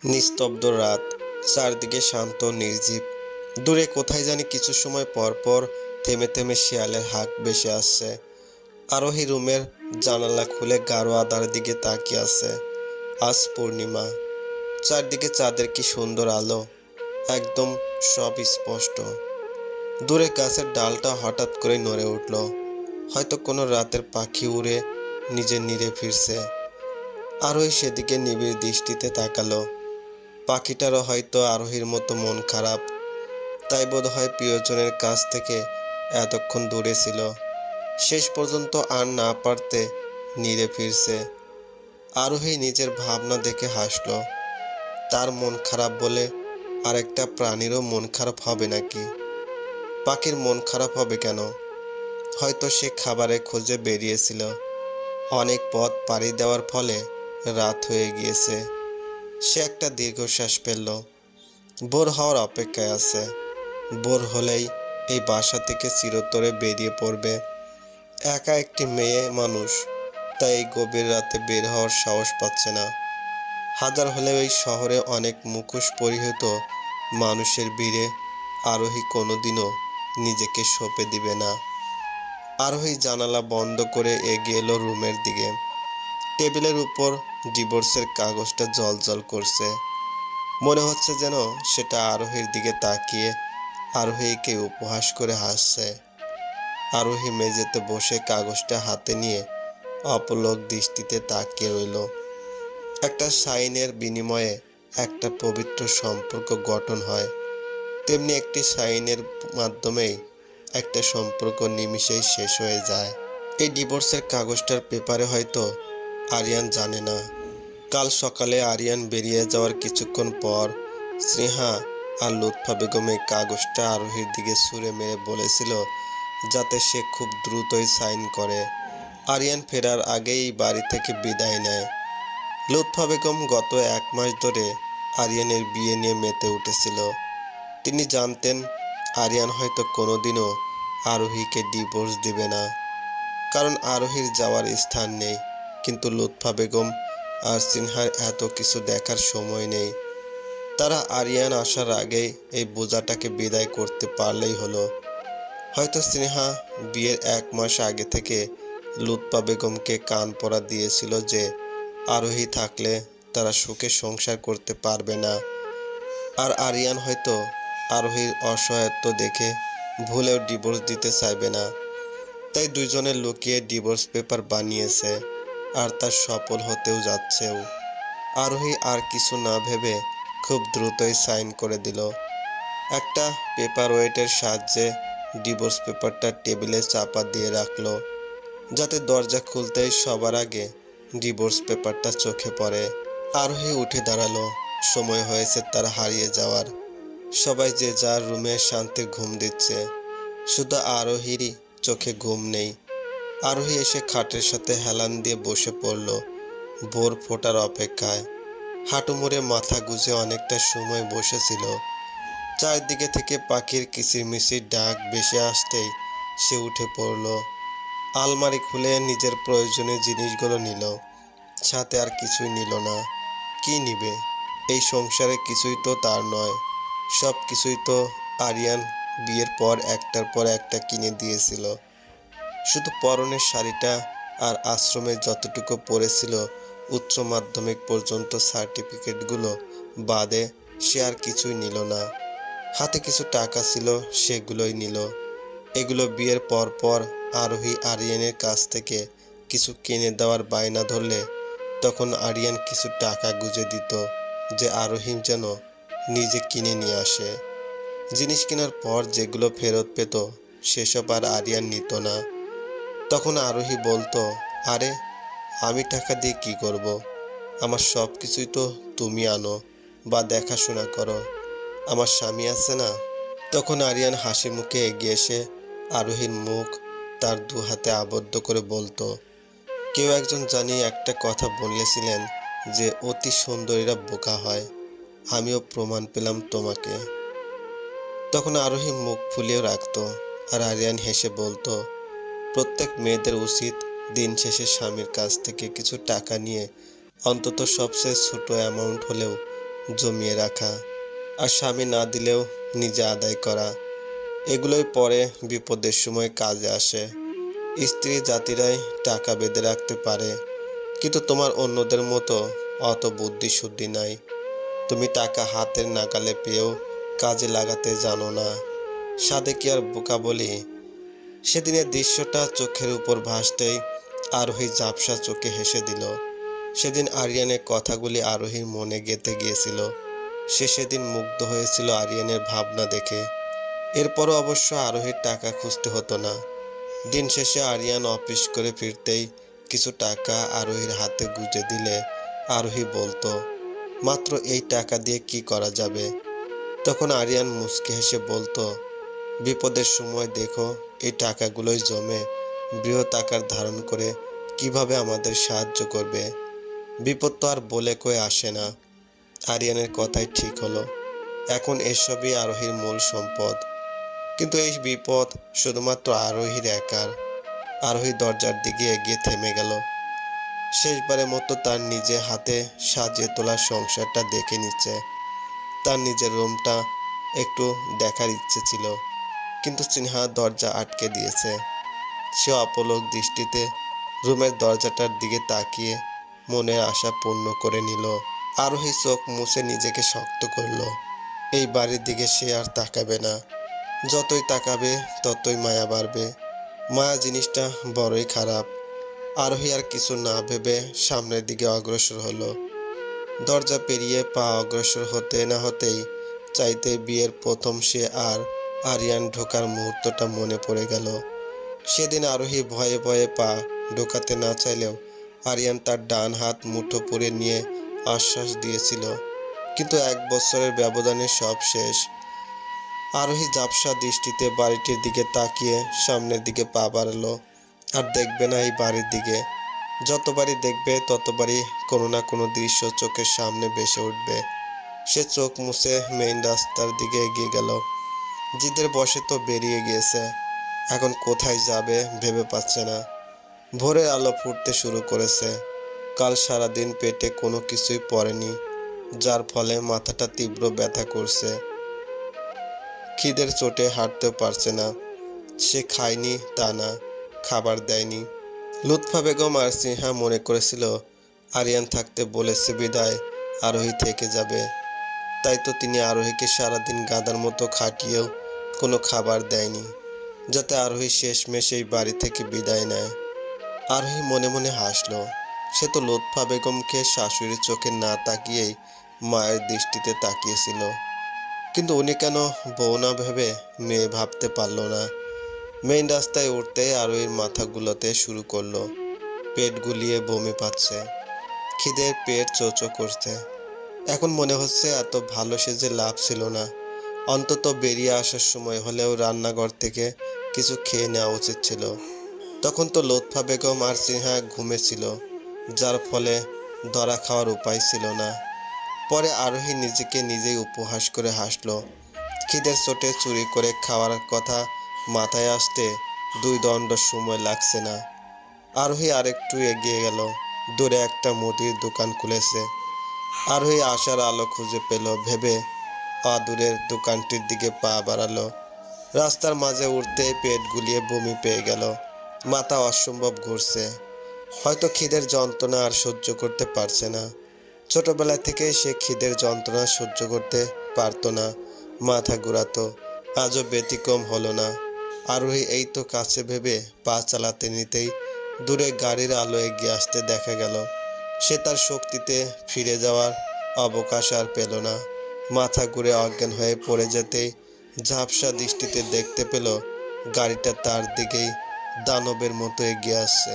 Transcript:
নিস্তব্ধ রাত, চারদিকে শান্ত নির্জীব। দূরে কোথায় জানি কিছু সময় পর পর থেমে থেমে শিয়ালের হাঁক ভেসে আসছে। আরোহী রুমের জানালা খুলে গাঢ় আধার দিকে তাকিয়ে আছে। আজ পূর্ণিমা, চারদিকে চাঁদের কি সুন্দর আলো, একদম সব স্পষ্ট। দূরে গাছের ডালটা হঠাৎ করে নড়ে উঠল, হয়তো কোনো রাতের পাখি উড়ে নিজের নীড়ে ফিরছে। আরোহী সেদিকে নিবিড় দৃষ্টিতে তাকালো। পাখিটারও হয়তো আরোহীর মতো মন খারাপ, তাই বোধহয় প্রিয়জনের কাছ থেকে এতক্ষণ দূরে ছিল, শেষ পর্যন্ত আর না পারতে নীড়ে ফিরছে। আরোহী নিজের ভাবনা দেখে হাসল। তার মন খারাপ বলে আরেকটা প্রাণীরও মন খারাপ হবে নাকি? পাখির মন খারাপ হবে কেন? হয়তো সে খাবারের খোঁজে বেরিয়েছিল, অনেক পথ পাড়ি দেওয়ার ফলে রাত হয়ে গিয়েছে। সে একটা দীর্ঘশ্বাস ফেলল। ভোর হওয়ার অপেক্ষায় আছে। ভোর হলেই এই বাসা থেকে চিরতরে বেরিয়ে পড়বে। একা একটি মেয়ে মানুষ, তাই এই গভীর রাতে বের হওয়ার সাহস পাচ্ছে না। হাজার হলেও এই শহরে অনেক মুখোশ পরিহিত মানুষের ভিড়ে আরোহী কোনোদিনও নিজেকে সঁপে দিবে না। আরোহী জানালা বন্ধ করে এগিয়ে এলো রুমের দিকে। টেবিলের উপর ডিভোর্সের কাগজটা জ্বলজ্বল করছে। মনে হচ্ছে যেন সেটা আরোহীর দিকে তাকিয়ে আরোহীকে উপহাস করে হাসছে। আরোহী মেঝেতে বসে কাগজটা হাতে নিয়ে অপলক দৃষ্টিতে তাকিয়ে রইল। একটা সাইনের বিনিময়ে একটা পবিত্র সম্পর্ক গঠন হয়, তেমনি একটি সাইনের মাধ্যমেই একটা সম্পর্ক নিমিষেই শেষ হয়ে যায়। এই ডিভোর্সের কাগজটার পেপারে হয়তো আরিয়ান জানে না। কাল সকালে আরিয়ান বেরিয়ে যাওয়ার কিছুক্ষণ পর স্নেহা আর লুৎফা বেগম এই কাগজটা আরোহীর দিকে ছুঁড়ে মেরে বলেছিল যাতে সে খুব দ্রুতই সাইন করে, আরিয়ান ফেরার আগেই বাড়ি থেকে বিদায় নেয়। লুৎফা বেগম গত 1 মাস ধরে আরিয়ানের বিয়ে নিয়ে মেতে উঠেছিল। তিনি জানতেন আরিয়ান হয়তো কোনোদিনও আরোহীকে ডিভোর্স দিবে না, কারণ আরোহীর যাওয়ার স্থান নেই। কিন্তু লুৎফা বেগম আর সিনহার এত কিছু দেখার সময় নেই। তারা আরিয়ান আসার আগেই এই বোঝাটাকে বিদায় করতে পারলেই হলো। হয়তো স্নেহা বিয়ের 1 মাস আগে থেকে লুৎফা বেগমকে কান পড়া দিয়েছিল যে আরোহী থাকলে তারা সুখে সংসার করতে পারবে না। আর আরিয়ান হয়তো আরোহীর অসহায়ত্ব দেখে ভুলেও ডিভোর্স দিতে চাইবে না, তাই দুইজনে লুকিয়ে ডিভোর্স পেপার বানিয়েছে, আর তার সফল হতেও যাচ্ছেও। আরোহী আর কিছু না ভেবে খুব দ্রুতই সাইন করে দিল। একটা পেপার ওয়েটের সাহায্যে ডিভোর্স পেপারটা টেবিলে চাপা দিয়ে রাখলো, যাতে দরজা খুলতেই সবার আগে ডিভোর্স পেপারটা চোখে পড়ে। আরোহী উঠে দাঁড়ালো। সময় হয়েছে তার হারিয়ে যাওয়ার। সবাই যে যার রুমে শান্তির ঘুম দিচ্ছে, শুধু আরোহীরই চোখে ঘুম নেই। আরোহী এসে খাটের সাথে হেলান দিয়ে বসে পড়ল ভোর ফোটার অপেক্ষায়। হাঁটু মুড়ে মাথা গুজে অনেকটা সময় বসেছিল। চারদিকে থেকে পাখির কিচিরমিচির ডাক ভেসে আসতেই সে উঠে পড়ল। আলমারি খুলে নিজের প্রয়োজনীয় জিনিসগুলো নিল, সাথে আর কিছুই নিল না। কি নিবে? এই সংসারে কিছুই তো তার নয়। সব কিছুই তো আরিয়ান বিয়ের পর একটার পর একটা কিনে দিয়েছিল। শুধু পরনের শাড়িটা আর আশ্রমে যতটুকু পড়েছিল উচ্চ মাধ্যমিক পর্যন্ত সার্টিফিকেটগুলো বাদে সে আর কিছুই নিল না। হাতে কিছু টাকা ছিল, সেগুলোই নিল। এগুলো বিয়ের পর পর আরোহী আরিয়ানের কাছ থেকে কিছু কিনে দেওয়ার বায়না ধরলে তখন আরিয়ান কিছু টাকা গুঁজে দিত যে আরোহী যেন নিজে কিনে নিয়ে আসে। জিনিস কেনার পর যেগুলো ফেরত পেত সেসব আর আরিয়ান নিত না। তখন আরোহী বলতো, আরে আমি টাকা দিয়ে কি করব? আমার সব কিছুই তো তুমি আনো বা দেখাশোনা করো, আমার স্বামী আছে না? তখন আরিয়ান হাসি মুখে এগিয়ে এসে আরোহীর মুখ তার 2 হাতে আবদ্ধ করে বলতো, কেউ একজন জানি একটা কথা বলেছিলেন যে অতি সুন্দরীরা বোকা হয়, আমিও প্রমাণ পেলাম তোমাকে। তখন আরোহী মুখ ফুলিয়ে রাখতো, আর আরিয়ান হেসে বলতো, প্রত্যেক মেয়েদের উচিত দিন শেষে স্বামীর কাছ থেকে কিছু টাকা নিয়ে অন্তত সবচেয়ে ছোট অ্যামাউন্ট হলেও জমিয়ে রাখা, আর স্বামী না দিলেও নিজে আদায় করা, এগুলোই পরে বিপদের সময় কাজে আসে। স্ত্রী জাতিরাই টাকা বেঁধে রাখতে পারে, কিন্তু তোমার অন্যদের মতো অত বুদ্ধি শুদ্ধি নাই। তুমি টাকা হাতের নাগালে পেয়েও কাজে লাগাতে জানো না। সাধে কি আর বোকা বলি? সেদিনের দৃশ্যটা চোখের উপর ভাসতেই আরোহী ঝাপসা চোখে হেসে দিল। সেদিন আরিয়ানের কথাগুলি আরোহীর মনে গেঁথে গিয়েছিল। সে সেদিন মুগ্ধ হয়েছিল আরিয়ানের ভাবনা দেখে। এরপরও অবশ্য আরোহীর টাকা খুঁজতে হতো না। দিন শেষে আরিয়ান অফিস করে ফিরতেই কিছু টাকা আরোহীর হাতে গুঁজে দিলে আরোহী বলতো, মাত্র এই টাকা দিয়ে কি করা যাবে? তখন আরিয়ান মুচকি হেসে বলতো, বিপদের সময় দেখো এই টাকাগুলোই জমে বৃহৎ আকার ধারণ করে কিভাবে আমাদের সাহায্য করবে। বিপদ তো আর বলে কয়ে আসে না। আরিয়ানের কথাই ঠিক হলো। এখন এসবই আরোহীর মূল সম্পদ। কিন্তু এই বিপদ শুধুমাত্র আরোহীর একার। আরোহী দরজার দিকে এগিয়ে থেমে গেল। শেষবারের মতো তার নিজে হাতে সাজিয়ে তোলা সংসারটা দেখে নিচ্ছে। তার নিজের রুমটা একটু দেখার ইচ্ছে ছিল, কিন্তু সিনহা দরজা আটকে দিয়েছে। সে অপলক দৃষ্টিতে রুমের দরজাটার দিকে তাকিয়ে মনের আশা পূর্ণ করে নিল। আরোহী চোখ মুছে নিজেকে শক্ত করলো। এই বাড়ির দিকে সে আর তাকাবে না। যতই তাকাবে ততই মায়া বাড়বে। মায়া জিনিসটা বড়ই খারাপ। আরোহী আর কিছু না ভেবে সামনের দিকে অগ্রসর হলো। দরজা পেরিয়ে পা অগ্রসর হতে না হতেই চাইতে বিয়ের প্রথম সে আর আরিয়ান ঢোকার মুহূর্তটা মনে পড়ে গেল। সেদিন আরোহী ভয়ে ভয়ে পা ঢোকাতে না চাইলেও আরিয়ান তার ডান হাত মুঠো করে নিয়ে আশ্বাস দিয়েছিল। কিন্তু 1 বছরের ব্যবধানে সব শেষ। আরোহী ঝাপসা দৃষ্টিতে বাড়িটির দিকে তাকিয়ে সামনের দিকে পা বাড়ালো। আর দেখবে না এই বাড়ির দিকে। যতবারই দেখবে ততবারই কোনো না কোনো দৃশ্য চোখের সামনে ভেসে উঠবে। সে চোখ মুছে মেইন রাস্তার দিকে এগিয়ে গেল। জিদের বসে তো বেরিয়ে গিয়েছে, এখন কোথায় যাবে ভেবে পাচ্ছে না। ভোরের আলো ফুটতে শুরু করেছে। কাল সারাদিন পেটে কোনো কিছুই পড়েনি, যার ফলে মাথাটা তীব্র ব্যথা করছে। খিদের চোটে হাঁটতেও পারছে না। সে খায়নি তা না, খাবার দেয়নি। লুৎফা বেগম আর সিনহা মনে করেছিল আরিয়ান থাকতে বলেছে বিদায় আরোহী থেকে যাবে। তাই তো তিনি আরোহীকে সারাদিন গাধার মতো খাটিয়েও কোনো খাবার দেয়নি, যাতে আরোহী শেষমেশ এই বাড়ি থেকে বিদায় নেয়। আরোহী মনে মনে হাসল। সে তো লুৎফা বেগমকে শাশুড়ির চোখে না তাকিয়েই মায়ের দৃষ্টিতে তাকিয়েছিল, কিন্তু উনি কেন বউ না ভেবে মেয়ে ভাবতে পারল না। মেইন রাস্তায় উঠতে আরোহীর মাথা গুলোতে শুরু করলো। পেট গুলিয়ে বমি পাচ্ছে, খিদের পেট চোচো করছে। এখন মনে হচ্ছে এত ভালো সেজে লাভ ছিল না। অন্তত বেরিয়ে আসার সময় হলেও রান্নাঘর থেকে কিছু খেয়ে নেওয়া উচিত ছিল। তখন তো লুৎফা বেগম আর সিনহা ঘুমেছিল, যার ফলে ধরা খাওয়ার উপায় ছিল না। পরে আরোহী নিজেকে নিজেই উপহাস করে হাসলো। খিদের চোটে চুরি করে খাওয়ার কথা মাথায় আসতে 2 দণ্ড সময় লাগছে না। আরোহী আরেকটু এগিয়ে গেল। দূরে একটা মুদির দোকান খুলেছে। আরোহী আশার আলো খুঁজে পেল ভেবে অদূরের দোকানটির দিকে পা বাড়ালো। রাস্তার মাঝে উঠতে পেট গুলিয়ে বমি পেয়ে গেল। মাথা অসম্ভব ঘুরছে। হয়তো খিদের যন্ত্রণা আর সহ্য করতে পারছে না। ছোটবেলা থেকে সে খিদের যন্ত্রণা সহ্য করতে পারতো না, মাথা ঘুরাতো। আজও ব্যতিক্রম হলো না। আরোহী এই তো কাছে ভেবে পা চালাতে নিতেই দূরে গাড়ির আলো এগিয়ে আসতে দেখা গেল। সে তার শক্তিতে ফিরে যাওয়ার অবকাশ আর পেল না। মাথা ঘুরে অজ্ঞান হয়ে পড়ে যেতেই ঝাপসা দৃষ্টিতে দেখতে পেল গাড়িটা তার দিকেই দানবের মতো এগিয়ে আসছে।